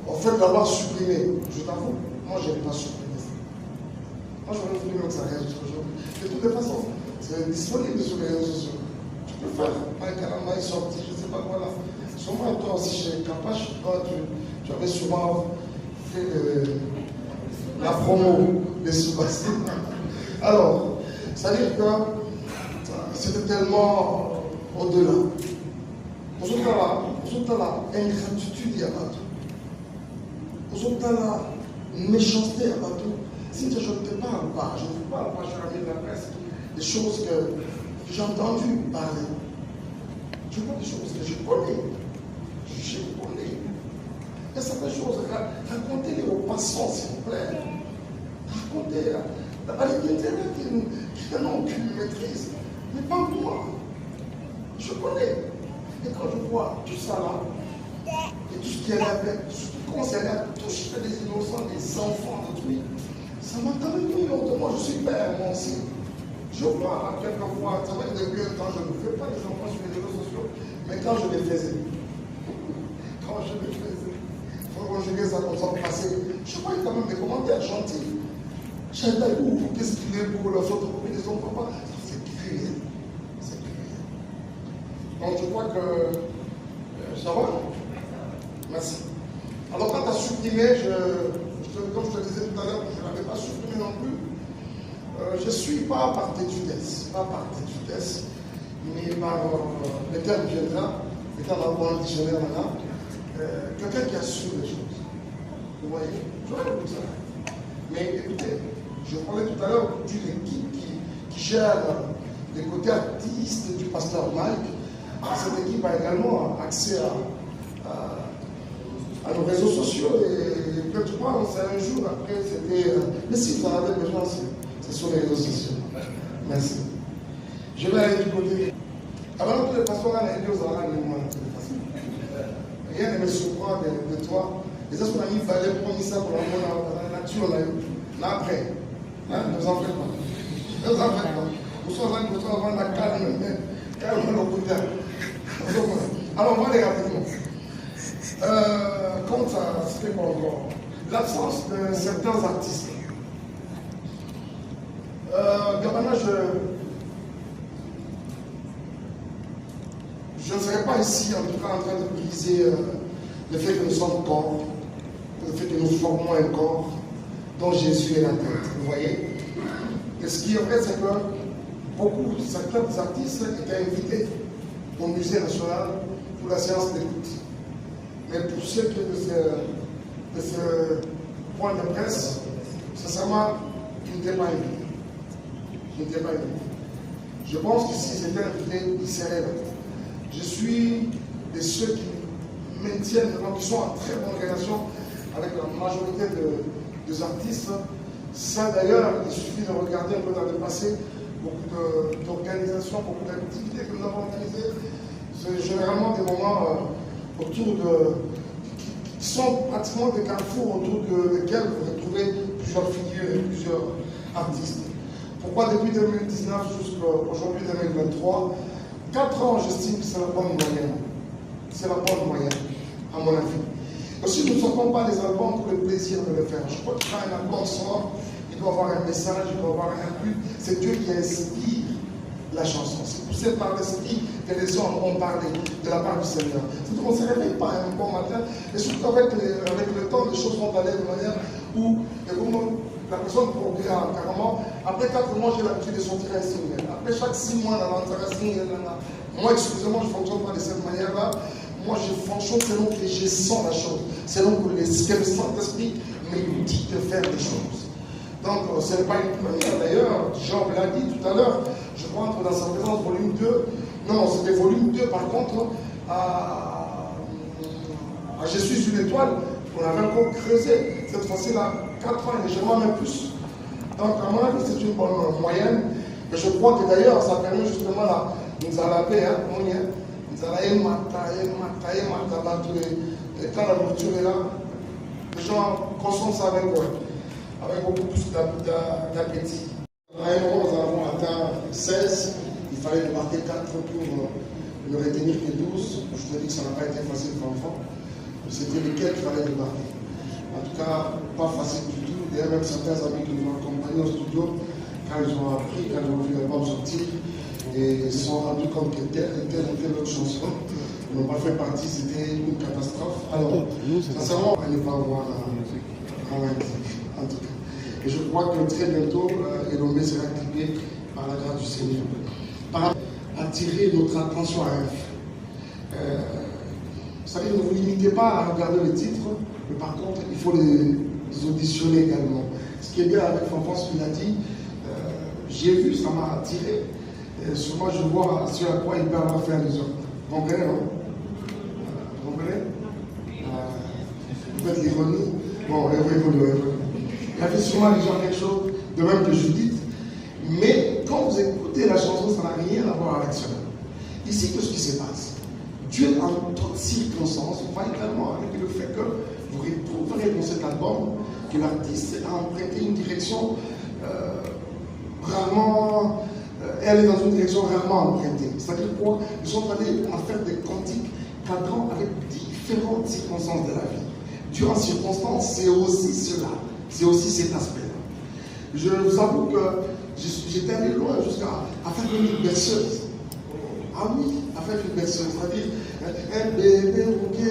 au fait d'avoir supprimé, je t'avoue, moi je n'ai pas supprimé ça. Moi je voulais que ça reste aujourd'hui. De toutes les façons, c'est disponible sur les réseaux sociaux. Tu peux faire un calendrier sorti, je ne sais pas quoi là. Sûrement toi aussi chez Capache, toi tu avais souvent fait la promo des Sébastien. Alors, c'est-à-dire que c'était tellement au-delà. Uzotala ingratitude ya bato. Uzotala méchanceté ya bato. Si je ne te parle pas, je ne parle pas, je ramène la presse, des choses que j'ai entendu parler. Je vois des choses que je connais. Je connais. Il y a certaines choses, racontez-les aux passants, s'il vous plaît. Racontez, avec l'Internet, qui n'ont aucune maîtrise. Mais pas moi. Je connais. Et quand je vois tout ça là, Et tout ce qui allait concerné à toucher des innocents, des enfants d'autrui, ça m'a quand même mis lors de moi. Je suis père, moi aussi. Je vois quelquefois, ça va être de mieux quand je ne fais pas les enfants sur les réseaux sociaux, mais quand je les faisais. Quand je les faisais. Il faut conjuguer ça comme ça pour passer. Je vois quand même des commentaires gentils. J'aime où, qu'est-ce qu'il est pour leurs autres copains, les enfants pas. C'est cruel. C'est cruel. Donc je crois que ça va. Merci. Alors quand tu as supprimé, comme je te disais tout à l'heure, je ne l'avais pas supprimé non plus. Je ne suis pas par têtudesse, mais par le terme viendra, étant dans le dictionnaire maintenant, quelqu'un qui assure les choses. Vous voyez, j'aurais voulu ça. Mais écoutez, je parlais tout à l'heure d'une équipe qui gère les côtés artistes du pasteur Mike. Cette équipe a également accès à nos réseaux sociaux et que tu vois, c'est un jour après, c'était. Mais si vous en avez besoin, c'est sur les réseaux sociaux. Merci. Je vais aller du côté. Alors, tous les pasteurs, on a aidé aux arabes, rien ne me surprend de toi. Les autres, on a mis Valais pour ça pour la nature, là après. Hein? Ne vous en faites pas. Ne vous en faites pas. Vous sommes en train de la calme, calme le côté. Alors, on va les rapidement. Comme ça, c'était quoi encore? L'absence de certains artistes. Maintenant, je ne serai pas ici, en tout cas, en train de briser le fait que nous sommes corps, le fait que nous formons un corps dont Jésus est la tête. Vous voyez? Et ce qui est vrai, c'est que beaucoup de certains artistes étaient invités au Musée national pour la séance d'écoute. Mais pour ce qui est de ce point de presse, sincèrement, je n'étais pas invité. Je pense que si j'étais invité, il serait là. Je suis de ceux qui maintiennent, qui sont en très bonne relation avec la majorité des artistes. Ça d'ailleurs, il suffit de regarder un peu dans le passé, beaucoup d'organisations, beaucoup d'activités que nous avons organisées. C'est généralement des moments qui sont pratiquement des carrefours autour desquels vous retrouvez plusieurs figures et plusieurs artistes. Pourquoi depuis 2019 jusqu'à aujourd'hui 2023, 4 ans, j'estime que c'est la bonne moyenne. C'est la bonne moyenne, à mon avis. Aussi, nous ne sortons pas des albums pour le plaisir de le faire. Je crois que quand un album sort, il doit avoir un message, il doit avoir un but. C'est Dieu qui inspire la chanson. C'est poussé par l'esprit que les hommes ont parlé de la part du Seigneur. C'est qu'on ne se réveille pas un bon matin, et surtout avec le temps, les choses vont aller de manière où la personne programme carrément. Après 4 mois, j'ai l'habitude de sortir un single. Après chaque 6 mois, on a un single. Moi, excusez-moi, je ne fonctionne pas de cette manière-là. Moi, je fonctionne selon que je sens la chose, selon que le Saint-Esprit me dit de faire des choses. Donc, ce n'est pas une première. D'ailleurs, Jean l'a dit tout à l'heure, je crois, entre dans sa présence, volume 2. Non, c'était volume 2, par contre, à Je suis une étoile. On avait encore creusé. Cette fois-ci-là, 4 ans et légèrement même plus. Donc, à mon avis, c'est une bonne moyenne. Et je crois que d'ailleurs, ça permet justement là, nous à la paix, hein, on y est. Nous allons quand la nourriture est là, les gens consomment ça avec beaucoup plus d'appétit. À un moment, nous avons atteint 16, il fallait démarquer 4 pour ne retenir que 12. Je te dis que ça n'a pas été facile pour l'enfant. C'était lesquels qu'il fallait démarquer. En tout cas, pas facile du tout. D'ailleurs, même certains amis qui nous ont accompagnés au studio, quand ils ont appris, quand ils ont vu l'album sortir, et ils se sont rendus compte que telle autre chanson n'ont pas fait partie, c'était une catastrophe. Alors, sincèrement, on ne pas avoir en tout cas. Et je crois que très bientôt, Elomé sera activé par la grâce du Seigneur. Par attirer notre attention à un. Vous savez, ne vous limitez pas à regarder les titres, mais par contre, il faut les auditionner également. Ce qui est bien avec François, ce qu'il a dit, j'ai vu, ça m'a attiré. Souvent, je vois ce à quoi il peut avoir fait les autres. Vous comprenez, non? Vous comprenez? Vous faites l'ironie. Bon, il a fait sûrement les gens quelque chose, de même que Judith. Mais quand vous écoutez la chanson, ça n'a rien à voir avec cela. Ici, qu'est-ce qui se passe? Dieu en toutes circonstances, on voit également avec le fait que vous retrouverez dans cet album que l'artiste a emprunté une direction rarement, elle est dans une direction rarement empruntée. C'est-à-dire quoi? Ils sont allés à faire des cantiques cadrant avec différentes circonstances de la vie. Dieu en circonstances, c'est aussi cela, c'est aussi cet aspect-là. Je vous avoue que j'étais allé loin jusqu'à faire une berceuse. Ah oui, à faire une berceuse, c'est-à-dire un bébé ou bien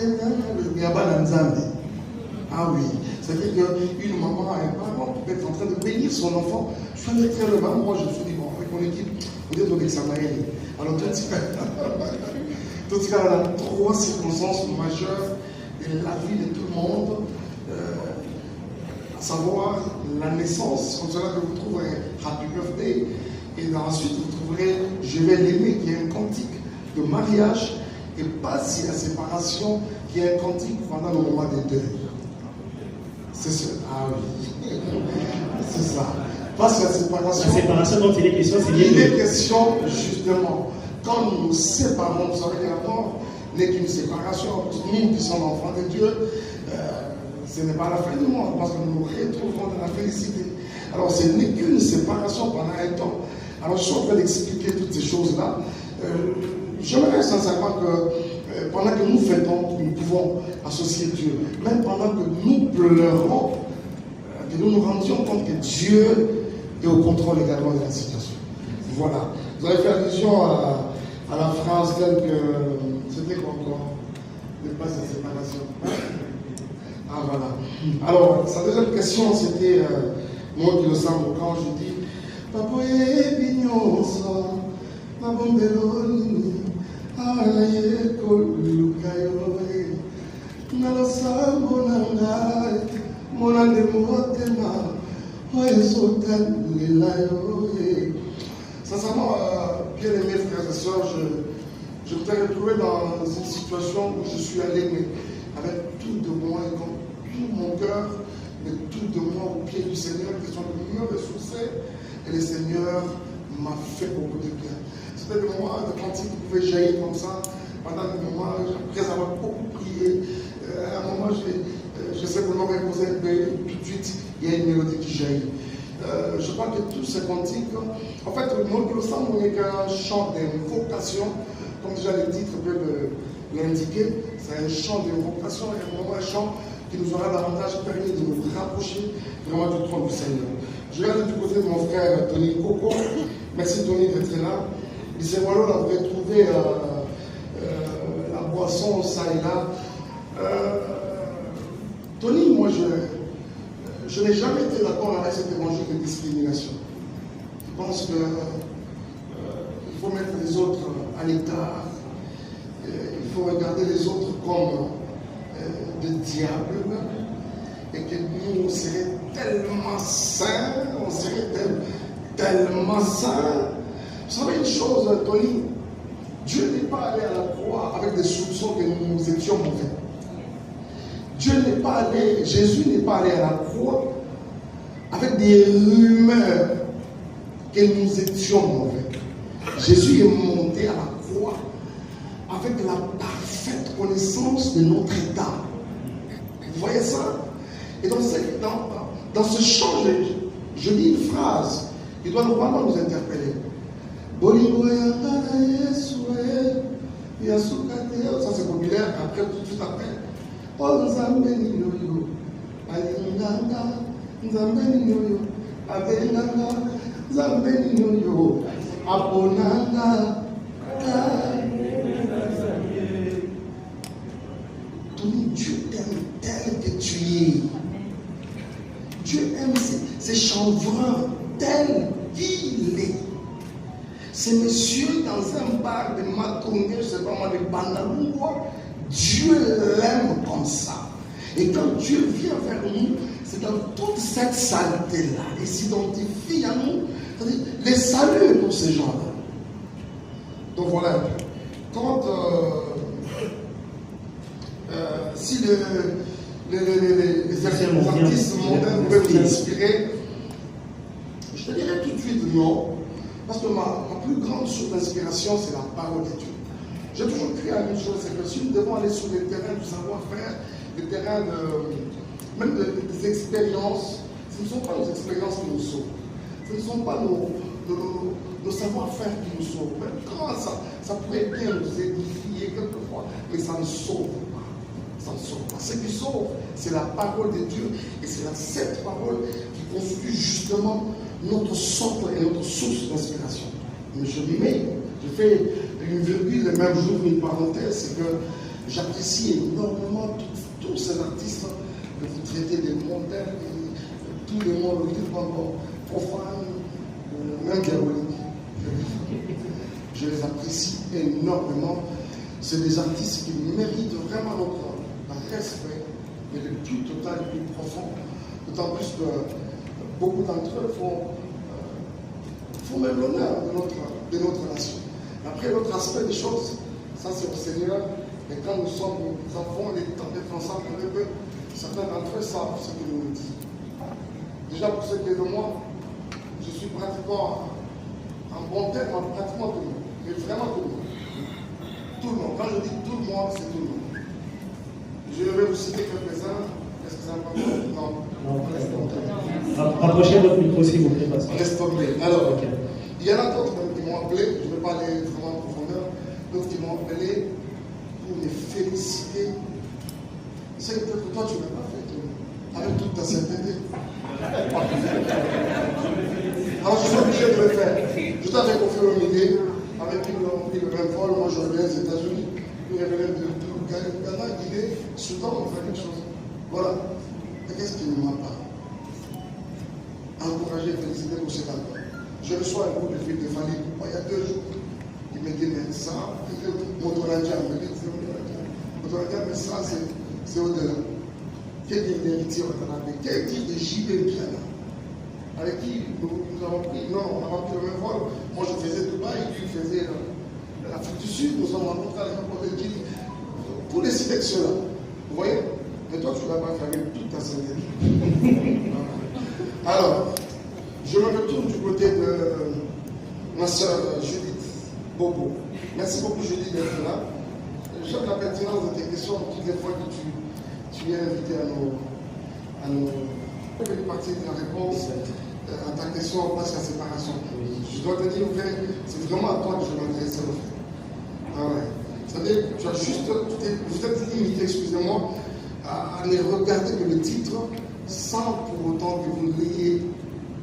ah oui, c'est-à-dire qu'une maman, un parent peut être en train de bénir son enfant. Je suis allé très loin, moi je me suis dit, bon, avec mon équipe, vous êtes au Bexamaïli. Alors, tout ce cas, là, trois circonstances majeures de la vie de tout le monde, à savoir la naissance, comme cela que vous trouverez Happy Birthday, et ensuite vous trouverez Je vais l'aimer, qui est un cantique de mariage, et Passe la séparation, qui est un cantique pendant le moment des deuils. C'est ça. Ah oui. C'est ça. Passe la séparation. La séparation dont il est question, c'est lié. Il est question, justement, quand nous nous séparons, vous savez que la mort n'est qu'une séparation. Nous qui sommes enfants de Dieu, ce n'est pas la fin du monde, parce que nous nous retrouverons dans la félicité. Alors, ce n'est qu'une séparation pendant un temps. Alors, je suis en train d'expliquer toutes ces choses-là. J'aimerais sincèrement que pendant que nous fêtons, nous pouvons associer Dieu. Même pendant que nous pleurons, que nous nous rendions compte que Dieu est au contrôle également de la situation. Voilà. Vous avez fait allusion à la phrase telle que c'était quoi encore? Ne pas cette séparation. Ah voilà. Alors, sa deuxième question, c'était moi qui le sens quand je dis Papoye Pignonso, Mabombeloni, Alaye Kolukayoe, Nalosambo Nangai, Monande Motema, Oesotan Lilayoe. Sincèrement, bien aimés frères et sœurs, je voudrais retrouver dans une situation où je suis allé, mais avec tout de moi et comme tout mon cœur, mais tout de moi au pied du Seigneur, qui sont de me ressourcer, et le Seigneur m'a fait beaucoup de bien. C'était des moments de cantique qui pouvaient jaillir comme ça, pendant des moments, après avoir beaucoup prié, à un moment, je simplement reposé un peu, tout de suite, il y a une mélodie qui jaillit. Je crois que tous ces cantiques, en fait, le mot que le sang n'est qu'un chant d'invocation, comme déjà le titre peut l'indiquer, c'est un chant d'invocation et un chant qui nous aura davantage permis de nous rapprocher vraiment du trône du Seigneur. Je regarde du côté de mon frère Tony Coco. Merci Tony d'être là. Lycée Wallo, là, vous avez trouvé la boisson, ça et là. Tony, moi, je n'ai jamais été d'accord avec cet évangile de discrimination. Je pense qu'il faut mettre les autres à l'écart. Il faut regarder les autres comme des diables. Et que nous, on serait tellement saints, on serait tellement saints. Vous savez une chose, Tony, Dieu n'est pas allé à la croix avec des soupçons que nous étions mauvais. Jésus n'est pas allé à la croix avec des rumeurs que nous étions mauvais. Jésus est monté à la croix avec la parfaite connaissance de notre état. Vous voyez ça? Et dans ce chant, je dis une phrase qui doit normalement nous interpeller. Ça c'est populaire, après, tout de suite après. Oh, Nzambeni Noyo, Alinganga, Nzambeni Noyo, Abenanga, Nzambeni Noyo, Abonanga, Tony, Dieu t'aime tel que tu es. Dieu aime ces chanvreurs tel qu'il est. Ces messieurs dans un bar de Matongue, je ne sais pas moi, de Bandalungwa, Dieu l'aime comme ça. Et quand Dieu vient vers nous, c'est dans toute cette saleté-là. Il s'identifie à nous. C'est-à-dire, les saluts pour ces gens-là. Donc voilà un peu. Quand si les artistes mondains peuvent vous inspirer, je te dirais tout de suite non. Parce que ma plus grande source d'inspiration, c'est la parole de Dieu. J'ai toujours cru à une chose, c'est que si nous devons aller sur les terrains du savoir-faire, les terrains même des expériences, ce ne sont pas nos expériences qui nous sauvent. Ce ne sont pas nos savoir-faire qui nous sauvent. Même quand ça pourrait bien nous édifier quelquefois, mais ça ne sauve pas. Ça ne sauve pas. Ce qui sauve, c'est la parole de Dieu. Et c'est cette parole qui constitue justement notre socle et notre source d'inspiration. Mais je fais une virgule, et même j'ouvre une parenthèse, c'est que j'apprécie énormément tous ces artistes que vous traitez des mondains, tous les mots profanes, même diaboliques. Je les apprécie énormément. C'est des artistes qui méritent vraiment notre respect, mais le plus total, le plus profond. D'autant plus que beaucoup d'entre eux font même l'honneur de notre nation. Après, l'autre aspect des choses, ça c'est au Seigneur. Et quand nous avons les temps d'être ensemble avec eux, certains d'entre eux savent ce qu'ils nous disent. Déjà pour ce qui est de moi, je suis pratiquement en bon terme, pratiquement tout le monde. Mais vraiment tout le monde. Tout le monde. Quand je dis tout le monde, c'est tout le monde. Je vais vous citer quelques-uns. Est-ce que ça va pas? Non. Rapprochez votre micro s'il vous plaît. Reste tomber. Alors, okay. Il y en a d'autres qui m'ont appelé, je ne vais pas aller vraiment en profondeur, d'autres qui m'ont appelé pour les féliciter. C'est que toi, tu ne l'as pas fait, avec toute ta sainteté. Alors, je suis obligé de le faire. Je t'avais confié au milieu, avec qui nous avons pris le même vol. Moi, je revenais aux États-Unis, puis je revenais de Ghana, Guinée, Soudan, on fait quelque chose. Voilà. Et qu'est-ce qui ne m'a pas encouragé et félicité pour cet album? Je reçois un groupe de filles de famille il y a 2 jours. Ils me disent, mais ça, Motolandia, mais ça, c'est au-delà. Quel est l'héritier Watanabe? Quel type de JB Piana? Avec qui nous avons pris? Non, on n'a pas pris le même vol. Moi, je faisais Dubaï, lui, il faisait l'Afrique du Sud. Nous avons rencontré à l'aéroport de Guinée. Pour les sélections-là. Vous voyez? Mais toi, tu ne l'as pas fait avec toute ta sainteté. Alors, je me retourne du côté de ma soeur Judith Bobo. Merci beaucoup, Judith, d'être là. J'aime la pertinence de tes questions toutes les fois que tu es invité à nos partie de la réponse à ta question face à la séparation. Je dois te dire, c'est vraiment à toi que je m'adresse. Ah ouais. C'est-à-dire, tu as juste, vous êtes limité, excusez-moi, à ne regarder que le titre sans pour autant que vous l'ayez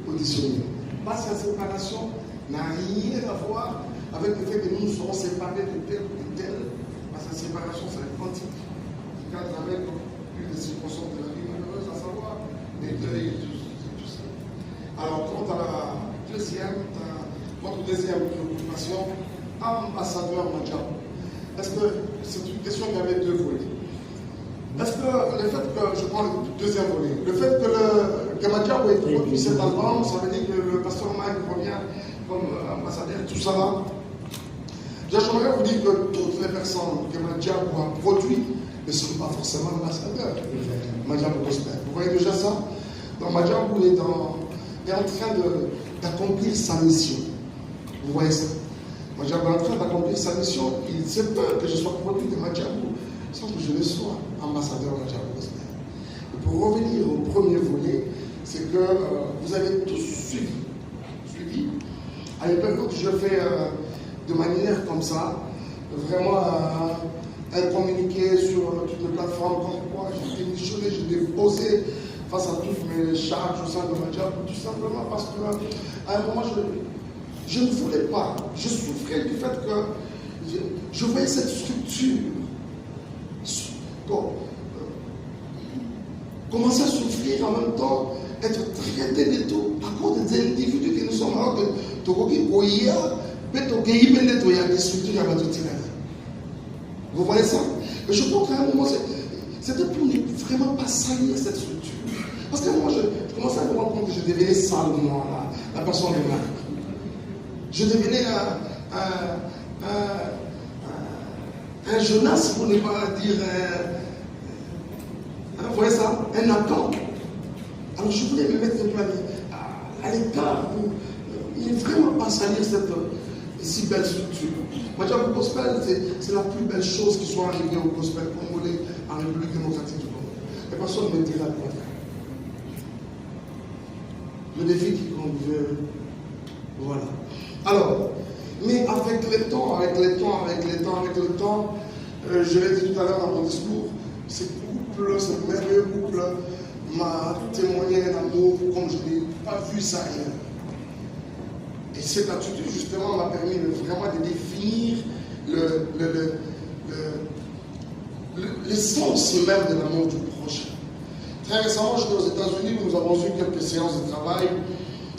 auditionné. Parce que la séparation n'a rien à voir avec le fait que nous nous serons séparés de tel ou de tel. Parce que la séparation, c'est un quantique qui cadre avec plus de circonstances de la vie malheureuse, à savoir les deuils et tout ça. Alors, quant à votre deuxième préoccupation, ambassadeur Madjab. Est-ce que c'est une question qui avait 2 volets? Est-ce que le fait que, je prends le deuxième volet, le fait que Madjab ait produit cet album, ça veut dire que le pasteur Mike revient comme ambassadeur, tout ça là? J'aimerais vous dire que toutes les personnes que Madjab a produit ne sont pas forcément ambassadeurs. Madjab Gospel. Vous voyez déjà ça? Donc Madjab est en train d'accomplir sa mission. Vous voyez ça? Madjab est en train d'accomplir sa mission. Il se peut que je sois produit de Madjab sans que je ne sois ambassadeur Madjab Gospel. Et pour revenir au premier volet, c'est que vous avez tous suivi. À l'époque, quand je fais de manière comme ça, vraiment un communiqué sur toutes les plateformes, comme quoi j'ai démissionné, j'ai déposé face à toutes mes charges au sein de Madjab, tout simplement parce qu'à un moment, je ne voulais pas, je souffrais du fait que je voyais cette structure commencer à souffrir en même temps, être traité de tout à cause des individus que nous sommes alors que vous voyez ça? Mais je crois qu'à un moment, c'était pour ne vraiment pas salir cette structure. Parce que moi, je commençais à me rendre compte que je devenais sale, moi, la personne de Marc. Je devenais un Jonas, pour ne pas dire vous voyez ça? Un Nathan. Alors je voulais me mettre à l'écart pour ne vraiment pas salir si belle structure. Moi, je dis le gospel, c'est la plus belle chose qui soit arrivée au gospel congolais en République démocratique du Congo. Et personne ne me dira le contraire. Le défi qui conduit. Voilà. Alors, mais avec le temps, je l'ai dit tout à l'heure dans mon discours, ce merveilleux couple m'a témoigné un amour comme je n'ai pas vu ça ailleurs. Et cette attitude, justement, m'a permis vraiment de définir l'essence même de l'amour du prochain. Très récemment, j'étais aux États-Unis où nous avons eu quelques séances de travail.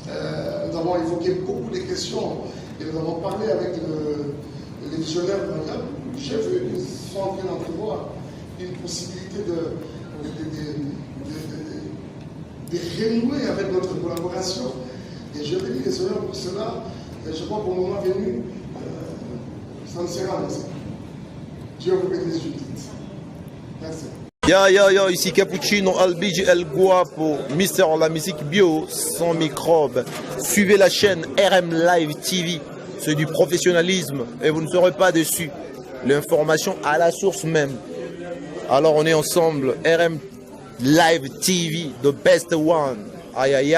Nous avons évoqué beaucoup de questions et nous avons parlé avec les visionnaires. J'ai vu qu'ils sont en train d'entrevoir une possibilité de renouer avec notre collaboration. Et je bénis les Seigneur pour cela. Et je crois qu'au moment venu, ça ne sera ainsi. Dieu vous bénisse, Judith. Merci. Yo, ici Cappuccino, Albigi, El Guapo, Mister la musique bio, sans microbes. Suivez la chaîne RM Live TV, c'est du professionnalisme et vous ne serez pas déçus. L'information à la source même. Alors on est ensemble, RM Live TV, the best one. Aïe aïe aïe.